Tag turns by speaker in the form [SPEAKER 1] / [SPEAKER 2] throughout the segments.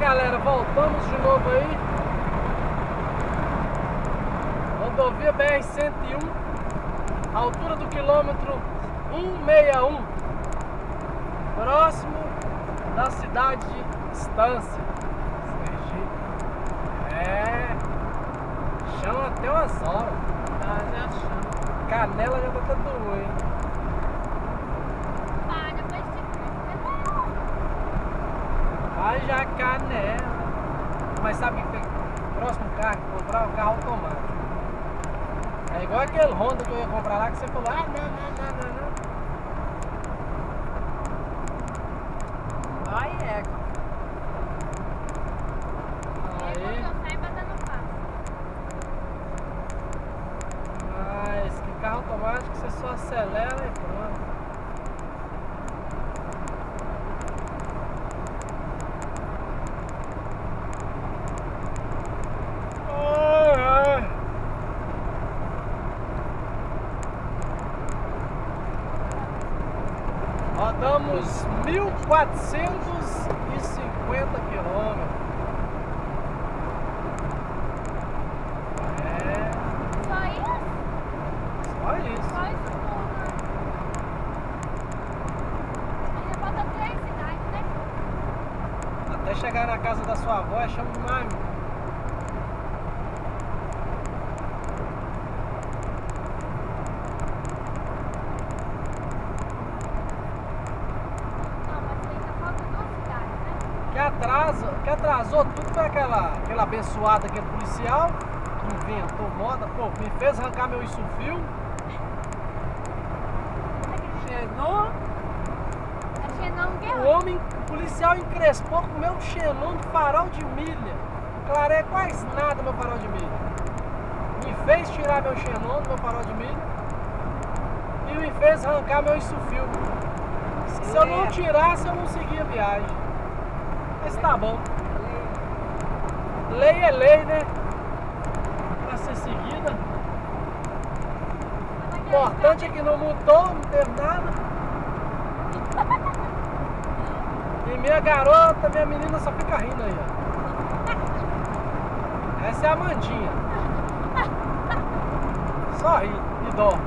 [SPEAKER 1] galera, voltamos de novo aí. Rodovia BR-101, altura do quilômetro 161, próximo da cidade de Estância, Sergipe. Chama até uma sola.
[SPEAKER 2] Já chama.
[SPEAKER 1] Canela já tá até doendo. Já canela. Mas sabe que tem próximo carro que comprar, um carro automático. É igual aquele Honda que eu ia comprar lá que você falou, não.
[SPEAKER 2] Vai, ego.
[SPEAKER 1] Aí. Mas que carro automático você só acelera e pronto. Rodamos 1.450 quilômetros.
[SPEAKER 3] Só isso?
[SPEAKER 1] Só isso.
[SPEAKER 3] Só isso tudo. Ainda falta 3 cidades, né?
[SPEAKER 1] Até chegar na casa da sua avó, chama demais. Que atrasou tudo foi aquela abençoada, aquele policial que inventou moda, pô, me fez arrancar meu isufio. O homem, o policial encrespou com o meu xenon de farol de milha. Clarei quase nada meu farol de milha. Me fez tirar meu xenon do meu farol de milha e me fez arrancar meu isufio. Se eu não tirasse, eu não seguia a viagem. Mas tá bom. Lei é lei, né? Pra ser seguida. O importante é que não mudou, não teve nada. E minha garota, minha menina só fica rindo aí, ó. Essa é a Amandinha. Só ri e dó.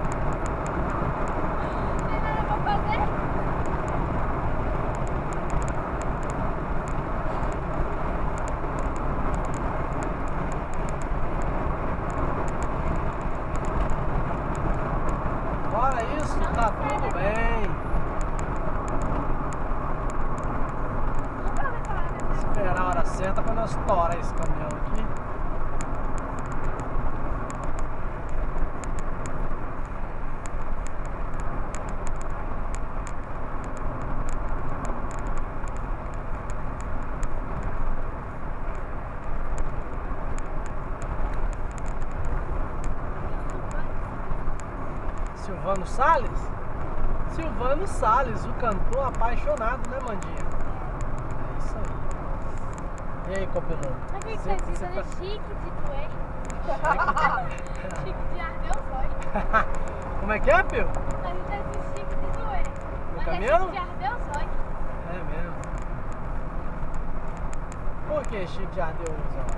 [SPEAKER 1] Fora isso, tá tudo bem. Esperar a hora certa pra nós estourar esse caminhão aqui. Silvano Salles? Silvano Salles, o cantor apaixonado, né, Mandinha? É isso aí. E aí, copiloto?
[SPEAKER 3] Sabe o que você diz? Ele é chique de doer. Chique de arder os olhos.
[SPEAKER 1] Como é que é, Pio?
[SPEAKER 3] A gente diz chique de doer.
[SPEAKER 1] No
[SPEAKER 3] Mas
[SPEAKER 1] caminhão?
[SPEAKER 3] é chique de arder os olhos.
[SPEAKER 1] É mesmo. Por que chique de arder os olhos?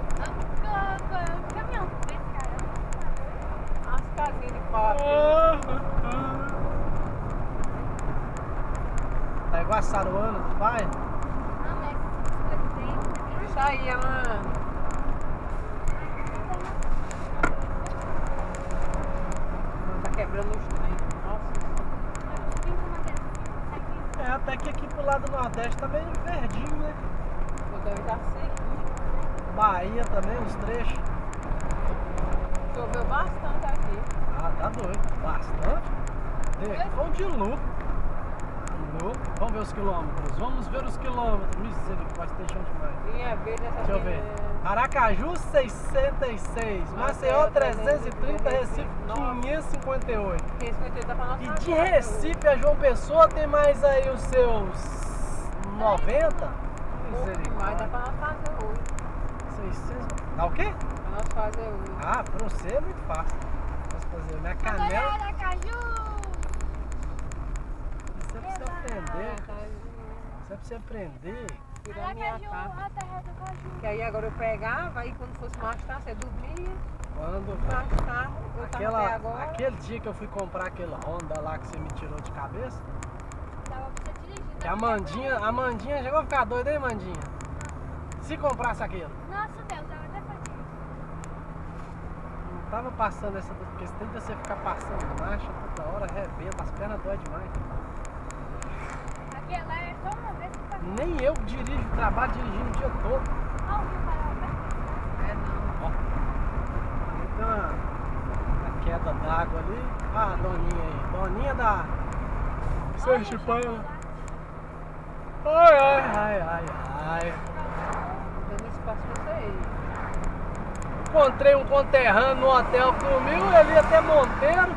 [SPEAKER 3] Caminhão desse cara.
[SPEAKER 2] As casinhas de pau.
[SPEAKER 1] Tá igual a Saruana, tu faz?
[SPEAKER 3] Não, mas coisas bem.
[SPEAKER 2] Isso aí, mano. Tá quebrando os trem. Nossa.
[SPEAKER 1] É, até que aqui pro lado do Nordeste tá meio verdinho, né?
[SPEAKER 2] Eu deve estar sequinho.
[SPEAKER 1] Bahia também, os trechos.
[SPEAKER 2] Choveu bastante aqui.
[SPEAKER 1] Ah, tá doido. Bastante. Vamos de lucro. Vamos ver os quilômetros. Vamos ver os quilômetros. Misericórdia, tá deixando demais. Deixa eu ver. Aracaju 606, Maceió 330, Recife 558. E de Recife a João Pessoa tem mais aí os seus 90?
[SPEAKER 2] Mas dá pra nós fazer hoje.
[SPEAKER 1] 600. Dá o quê?
[SPEAKER 2] Pra nós fazer hoje.
[SPEAKER 1] Ah, pra você é muito fácil. Posso fazer minha canela.
[SPEAKER 3] Aracaju!
[SPEAKER 1] Você precisa aprender. Você precisa aprender.
[SPEAKER 2] virando minha
[SPEAKER 3] Aracaju,
[SPEAKER 2] casa.
[SPEAKER 3] a terra do caju.
[SPEAKER 2] Que aí agora eu pegava, aí quando fosse mais tarde, você dormia,
[SPEAKER 1] Quando
[SPEAKER 2] mais tarde, eu tava até agora.
[SPEAKER 1] aquele dia que eu fui comprar aquele Honda lá que você me tirou de cabeça,
[SPEAKER 3] Dava pra você dirigir.
[SPEAKER 1] que a Mandinha chegou a ficar doida, hein, Mandinha? Se comprasse aquilo.
[SPEAKER 3] Nossa Deus, eu até fazia.
[SPEAKER 1] Não tava passando essa, porque se tenta você ficar passando marcha toda hora, arrebenta, as pernas dói demais.
[SPEAKER 3] Aquela é só uma vez que fazia.
[SPEAKER 1] Nem eu dirijo, trabalho dirigindo o dia todo.
[SPEAKER 3] Olha o Rio Paraná.
[SPEAKER 2] É não.
[SPEAKER 1] Ó. Então, a queda d'água ali. Ah, a Doninha aí. Doninha da Sergipaia. Ai, ai, ai, ai, ai.
[SPEAKER 2] Dando espaço pra você aí.
[SPEAKER 1] Encontrei um conterrâneo no hotel que dormiu, ele ia até Monteiro,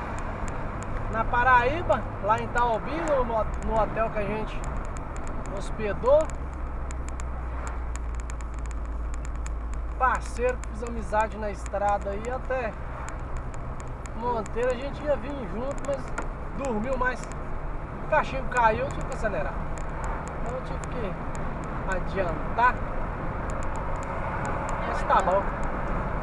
[SPEAKER 1] na Paraíba, lá em Taubi, no hotel que a gente hospedou. Parceiro, fiz amizade na estrada aí até Monteiro, a gente ia vir junto, mas dormiu mais. O cachimbo caiu, eu tive que acelerar. Então eu tive que adiantar. Mas tá bom.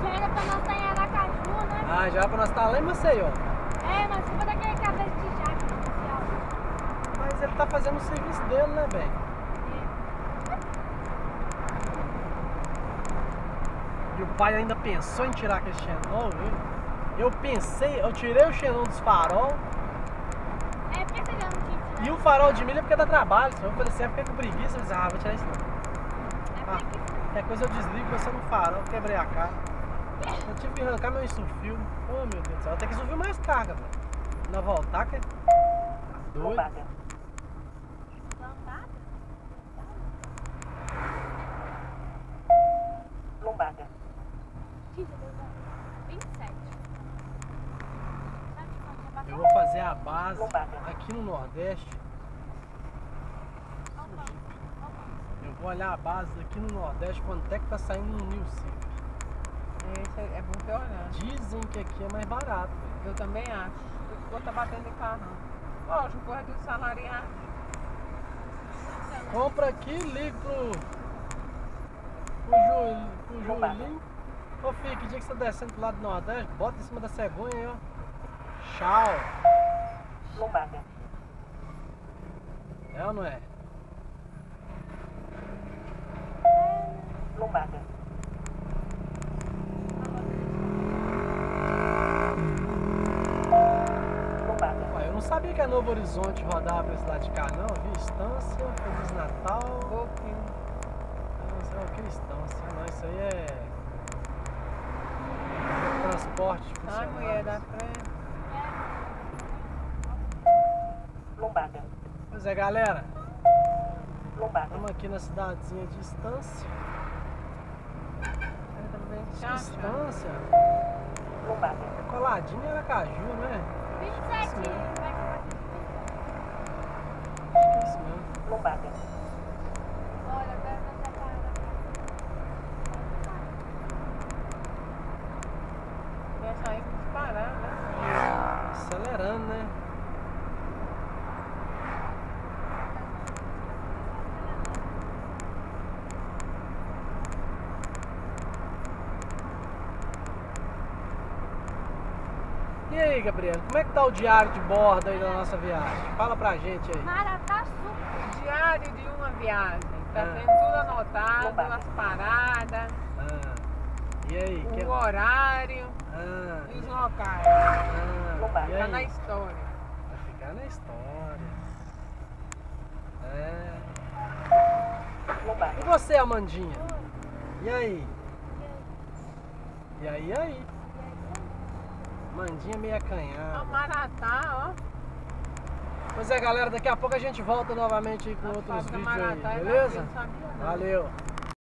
[SPEAKER 3] Já era pra nós estar em Aracaju, né?
[SPEAKER 1] Ah, já era pra nós estar lá em Maceió.
[SPEAKER 3] É, mas se for daquele cabeça de jaque especial.
[SPEAKER 1] Mas ele tá fazendo o serviço dele, né, bem? E o pai ainda pensou em tirar aquele xenol, viu? Eu tirei o xenol dos farol.
[SPEAKER 3] É, porque você já não tinha.
[SPEAKER 1] E o farol de milha é porque dá trabalho. Se eu falei assim, é porque com preguiça, eu disse, ah, vou tirar isso não.
[SPEAKER 3] É porque
[SPEAKER 1] Qualquer coisa eu desligo, você no farol, quebrei a cara. Eu tive que arrancar meu insufil. Oh, meu Deus do céu, até que insufil mais carga, velho. Ainda voltar, que é doido.
[SPEAKER 3] Lambada?
[SPEAKER 2] Lombada.
[SPEAKER 3] 27.
[SPEAKER 1] Eu vou fazer a base aqui no Nordeste. Eu vou olhar a base aqui no Nordeste, quanto é que tá saindo no New Civic.
[SPEAKER 2] Isso é bom ter olhado.
[SPEAKER 1] Dizem que aqui é mais barato.
[SPEAKER 2] Eu também acho. Eu vou estar batendo de carro. Lógico, corre do salariado.
[SPEAKER 1] Compra aqui, liga pro Julinho. Ô filho, que dia que você tá descendo pro lado do Nordeste, bota em cima da cegonha aí, ó. Tchau.
[SPEAKER 2] Lombada.
[SPEAKER 1] É ou não é?
[SPEAKER 2] Lombada. Lombada.
[SPEAKER 1] Ué, eu não sabia que a Novo Horizonte rodava pra esse lado de cá, não. Eu vi Estância, Feliz Natal.
[SPEAKER 2] Pouquinho.
[SPEAKER 1] Não sei o que é Estância. Não, isso aí é transporte de
[SPEAKER 2] Ai,
[SPEAKER 1] funcionários.
[SPEAKER 2] mulher da frente. Lombada.
[SPEAKER 1] Pois é, galera.
[SPEAKER 2] Lombada.
[SPEAKER 1] Estamos aqui na cidadezinha de Estância. Estância?
[SPEAKER 2] Lombada.
[SPEAKER 1] É coladinho em Aracaju, né?
[SPEAKER 3] 27.
[SPEAKER 1] Isso mesmo.
[SPEAKER 3] Vai que
[SPEAKER 1] Acho que é isso mesmo.
[SPEAKER 2] Lombada.
[SPEAKER 3] Olha, agora eu tô separada.
[SPEAKER 2] Vai sair com disparar, né?
[SPEAKER 1] Acelerando, né? E aí, Gabriel, como é que tá o diário de bordo aí da nossa viagem? Fala pra gente aí.
[SPEAKER 3] Marataçu.
[SPEAKER 2] Diário de uma viagem. Tá
[SPEAKER 1] Ah.
[SPEAKER 2] tendo tudo anotado, as paradas,
[SPEAKER 1] Ah, e aí?
[SPEAKER 2] o horário
[SPEAKER 1] Ah,
[SPEAKER 2] e os locais.
[SPEAKER 1] e
[SPEAKER 2] Tá na
[SPEAKER 1] aí?
[SPEAKER 2] história.
[SPEAKER 1] Vai ficar na história. É. E você, Amandinha? E aí? E aí? Mandinha meio
[SPEAKER 2] A
[SPEAKER 1] acanhada.
[SPEAKER 2] Maratá, ó.
[SPEAKER 1] Pois é, galera, daqui a pouco a gente volta novamente aí com
[SPEAKER 2] A
[SPEAKER 1] outros
[SPEAKER 2] fábrica
[SPEAKER 1] vídeos aí,
[SPEAKER 2] Maratá é
[SPEAKER 1] beleza?
[SPEAKER 2] vazia, não sabia não.
[SPEAKER 1] Valeu!